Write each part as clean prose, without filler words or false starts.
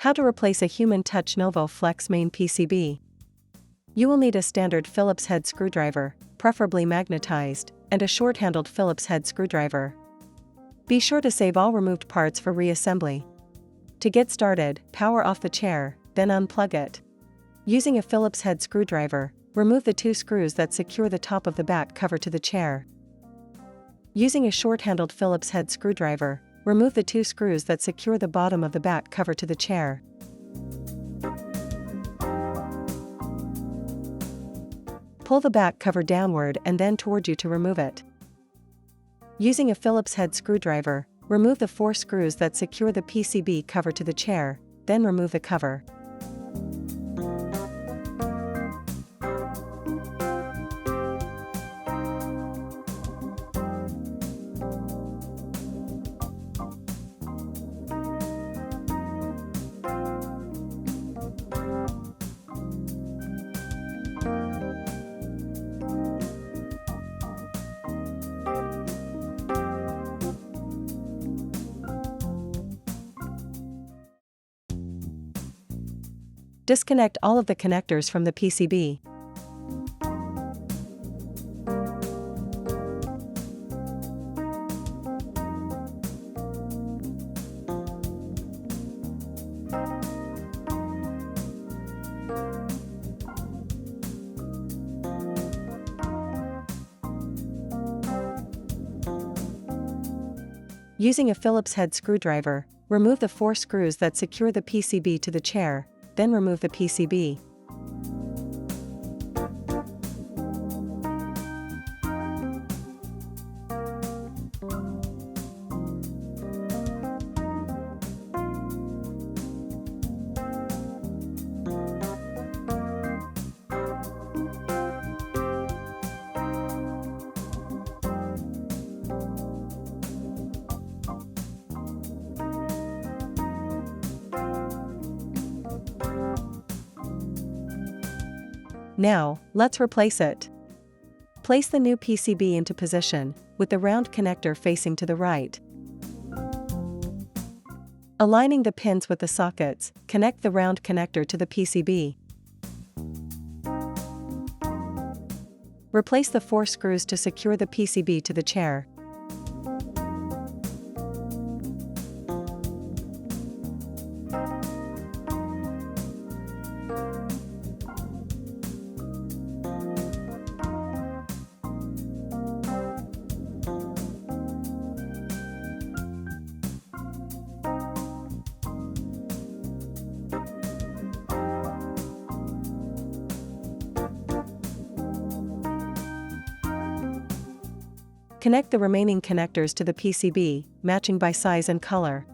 How to replace a Human Touch Novo Flex main PCB. You will need a standard Phillips head screwdriver, preferably magnetized, and a short-handled Phillips head screwdriver. Be sure to save all removed parts for reassembly. To get started, power off the chair, then unplug it. Using a Phillips head screwdriver, remove the 2 screws that secure the top of the back cover to the chair. Using a short-handled Phillips head screwdriver, remove the 2 screws that secure the bottom of the back cover to the chair. Pull the back cover downward and then toward you to remove it. Using a Phillips head screwdriver, remove the 4 screws that secure the PCB cover to the chair, then remove the cover. Disconnect all of the connectors from the PCB. Using a Phillips head screwdriver, remove the 4 screws that secure the PCB to the chair, then remove the PCB. Now, let's replace it. Place the new PCB into position, with the round connector facing to the right. Aligning the pins with the sockets, connect the round connector to the PCB. Replace the 4 screws to secure the PCB to the chair. Connect the remaining connectors to the PCB, matching by size and color.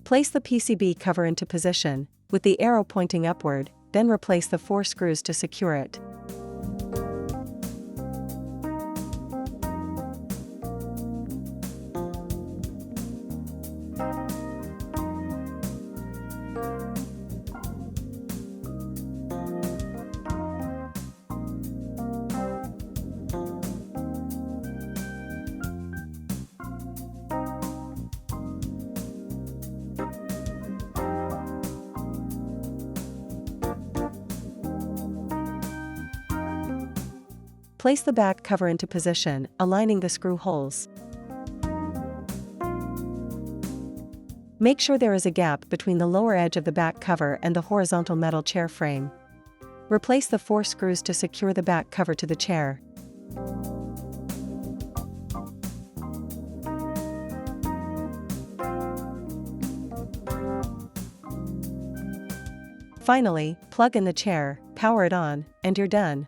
Place the PCB cover into position, with the arrow pointing upward, then replace the 4 screws to secure it. Place the back cover into position, aligning the screw holes. Make sure there is a gap between the lower edge of the back cover and the horizontal metal chair frame. Replace the 4 screws to secure the back cover to the chair. Finally, plug in the chair, power it on, and you're done.